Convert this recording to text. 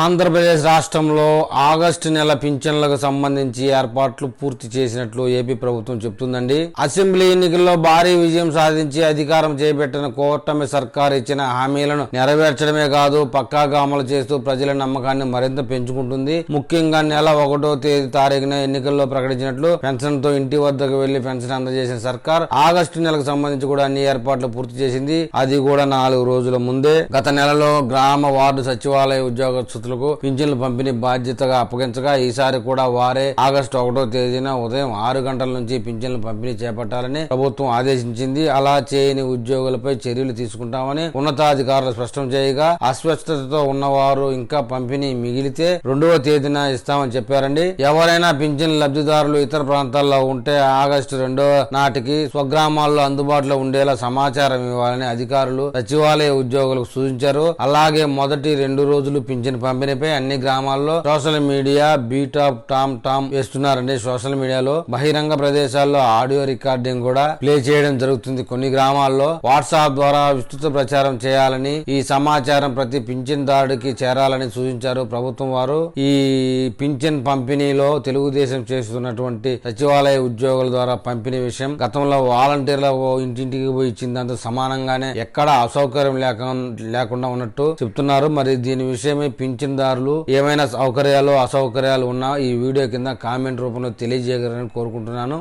ఆంధ్రప్రదేశ్ రాష్ట్రంలో ఆగస్టు నెల పింఛన్లకు సంబంధించి ఏర్పాట్లు పూర్తి చేసినట్లు ఏపీ ప్రభుత్వం చెబుతుందండి. అసెంబ్లీ ఎన్నికల్లో భారీ విజయం సాధించి అధికారం చేపట్టిన కూటమి సర్కార్ ఇచ్చిన హామీలను నెరవేర్చడమే కాదు పక్కాగా అమలు చేస్తూ ప్రజల నమ్మకాన్ని మరింత పెంచుకుంటుంది. ముఖ్యంగా నెల 1వ తారీఖున ఎన్నికల్లో ప్రకటించినట్లు పెన్షన్ తో ఇంటి వద్దకు వెళ్లి పెన్షన్ అందజేసిన సర్కార్ ఆగస్టు నెలకు సంబంధించి కూడా అన్ని ఏర్పాట్లు పూర్తి చేసింది. అది కూడా 4 రోజుల ముందే. గత నెలలో గ్రామ వార్డు సచివాలయ ఉద్యోగస్తులకు పింఛన్లు పంపిణీ బాధ్యతగా అప్పగించగా ఈసారి కూడా వారే ఆగస్టు 1వ తేదీన ఉదయం 6 గంటల నుంచి పింఛన్లు పంపిణీ చేపట్టాలని ప్రభుత్వం ఆదేశించింది. అలా చేయని ఉద్యోగులపై చర్యలు తీసుకుంటామని ఉన్నతాధికారులు స్పష్టం చేయగా అస్వస్థతతో ఉన్నవారు ఇంకా పంపిణీ మిగిలితే 2వ తేదీన ఇస్తామని చెప్పారండి. ఎవరైనా పింఛన్ లబ్ధిదారులు ఇతర ప్రాంతాల్లో ఉంటే ఆగస్టు 2వ నాటికి స్వగ్రామాల్లో అందుబాటులో ఉండేలా సమాచారం ఇవ్వాలని అధికారులు సచివాలయ ఉద్యోగులకు సూచించారు. అలాగే మొదటి 2 రోజులు పింఛన్ పంపిణీపై అన్ని గ్రామాల్లో social media beat of tom వేస్తున్నారండి. సోషల్ మీడియాలో బహిరంగ ప్రదేశాల్లో ఆడియో రికార్డింగ్ కూడా ప్లే చేయడం జరుగుతుంది. కొన్ని గ్రామాల్లో వాట్సాప్ ద్వారా విస్తృత ప్రచారం చేయాలని, ఈ సమాచారం ప్రతి పింఛన్దారుడికి చేరాలని సూచించారు ప్రభుత్వం వారు. ఈ పింఛన్ పంపిణీలో తెలుగుదేశం చేస్తున్నటువంటి సచివాలయ ఉద్యోగుల ద్వారా పంపిణీ విషయం గతంలో వాలంటీర్ల ఇంటింటికి పోయి ఇచ్చిన దాంతో సమానంగానే ఎక్కడా అసౌకర్యం లేకుండా ఉన్నట్టు చెప్తున్నారు. మరి దీని విషయమై పింఛన్దారులు ఏమైనా సౌకర్యాలు అసౌకర్యాలు ఉన్నా ఈ వీడియో కింద కామెంట్ రూపంలో తెలియజేయగలరని కోరుకుంటున్నాను.